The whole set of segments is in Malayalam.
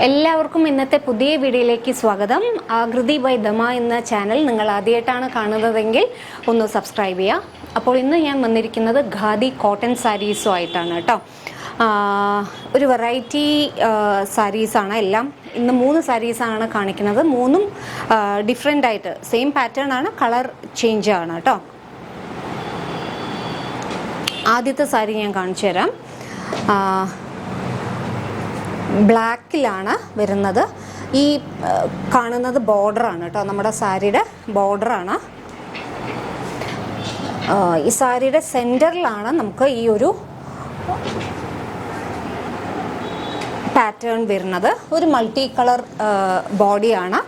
എല്ലാവർക്കും ഇന്നത്തെ പുതിയ വീഡിയോയിലേക്ക് സ്വാഗതം. ആകൃതി ബൈ ദമ എന്ന ചാനൽ നിങ്ങൾ ആദ്യമായിട്ടാണ് കാണുന്നതെങ്കിൽ ഒന്ന് സബ്സ്ക്രൈബ് ചെയ്യുക. അപ്പോൾ ഇന്ന് ഞാൻ വന്നിരിക്കുന്നത് ഖാദി കോട്ടൺ സാരീസുമായിട്ടാണ് കേട്ടോ. ഒരു വെറൈറ്റി സാരീസാണ് എല്ലാം. ഇന്ന് 3 സാരീസാണ് കാണിക്കുന്നത്. 3ഉം ഡിഫറെൻ്റ് ആയിട്ട് സെയിം പാറ്റേൺ ആണ്, കളർ ചേഞ്ച് ആണ് കേട്ടോ. ആദ്യത്തെ സാരി ഞാൻ കാണിച്ചു തരാം. ബ്ലാക്കിലാണ് വരുന്നത്. ഈ കാണുന്നത് ബോർഡറാണ് കേട്ടോ, നമ്മുടെ സാരിയുടെ ബോർഡറാണ്. ഈ സാരിയുടെ സെൻറ്ററിലാണ് നമുക്ക് ഈ ഒരു പാറ്റേൺ വരുന്നത്. ഒരു മൾട്ടി കളർ ബോഡിയാണ്.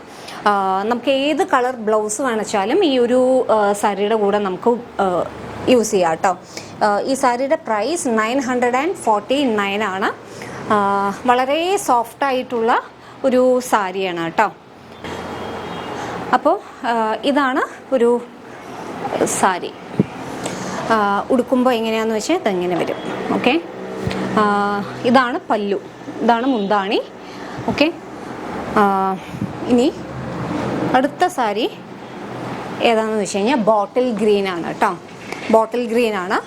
നമുക്ക് ഏത് കളർ ബ്ലൗസ് വേണിച്ചാലും ഈ ഒരു സാരിയുടെ കൂടെ നമുക്ക് യൂസ് ചെയ്യാം കേട്ടോ. ഈ സാരിയുടെ പ്രൈസ് 949 ആണ്. വളരെ സോഫ്റ്റായിട്ടുള്ള ഒരു സാരിയാണ് കേട്ടോ. അപ്പോൾ ഇതാണ് ഒരു സാരി. ഉടുക്കുമ്പോൾ എങ്ങനെയാണെന്ന് വെച്ചാൽ ഇതെങ്ങനെ വരും. ഓക്കെ, ഇതാണ് പല്ലു, ഇതാണ് മുന്താണി. ഓക്കെ, ഇനി അടുത്ത സാരി ഏതാണെന്ന് വെച്ച് കഴിഞ്ഞാൽ ബോട്ടിൽ ഗ്രീൻ ആണ് കേട്ടോ. ബോട്ടിൽ ഗ്രീൻ ആണ്.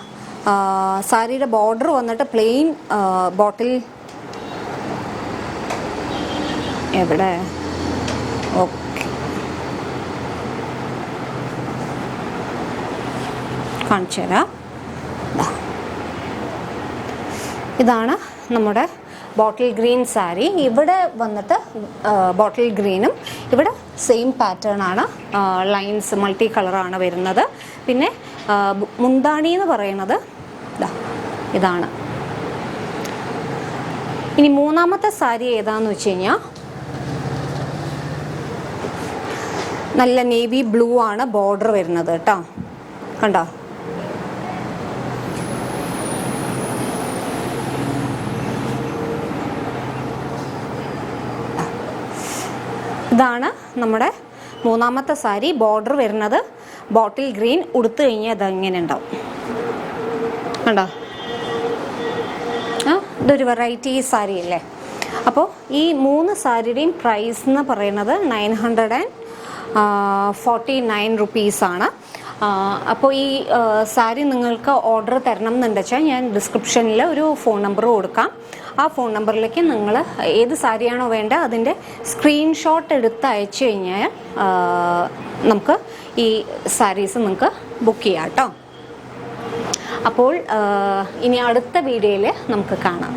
സാരിയുടെ ബോർഡർ വന്നിട്ട് പ്ലെയിൻ ബോട്ടിൽ എവിടെ ഓക്കെ കാണിച്ചു തരാം. ഇതാണ് നമ്മുടെ ബോട്ടിൽ ഗ്രീൻ സാരി. ഇവിടെ വന്നിട്ട് ബോട്ടിൽ ഗ്രീനും ഇവിടെ സെയിം പാറ്റേൺ ആണ്. ലൈൻസ് മൾട്ടി കളറാണ് വരുന്നത്. പിന്നെ മുന്താണി എന്ന് പറയുന്നത് ഇതാണ്. ഇനി മൂന്നാമത്തെ സാരി ഏതാന്ന് വെച്ച് കഴിഞ്ഞാൽ നല്ല നേവി ബ്ലൂ ആണ് ബോർഡർ വരുന്നത് കേട്ടോ. കണ്ടോ, ഇതാണ് നമ്മുടെ മൂന്നാമത്തെ സാരി. ബോർഡർ വരുന്നത് ബോട്ടിൽ ഗ്രീൻ. ഉടുത്തു കഴിഞ്ഞാൽ അതെങ്ങനെ ഉണ്ടാവും കണ്ടോ. ഇതൊരു വെറൈറ്റി സാരി അല്ലേ. അപ്പോൾ ഈ 3 സാരിയുടെയും പ്രൈസ് എന്ന് പറയുന്നത് 949 റുപ്പീസാണ്. അപ്പോൾ ഈ സാരി നിങ്ങൾക്ക് ഓർഡർ തരണം എന്നുണ്ടെച്ചാൽ ഞാൻ ഡിസ്ക്രിപ്ഷനിൽ ഒരു ഫോൺ നമ്പർ കൊടുക്കാം. ആ ഫോൺ നമ്പറിലേക്ക് നിങ്ങൾ ഏത് സാരിയാണോ വേണ്ട അതിൻ്റെ സ്ക്രീൻഷോട്ട് എടുത്ത് അയച്ചു കഴിഞ്ഞാൽ നമുക്ക് ഈ സാരീസ് നിങ്ങൾക്ക് ബുക്ക് ചെയ്യാം കേട്ടോ. അപ്പോൾ ഇനി അടുത്ത വീഡിയോയിൽ നമുക്ക് കാണാം.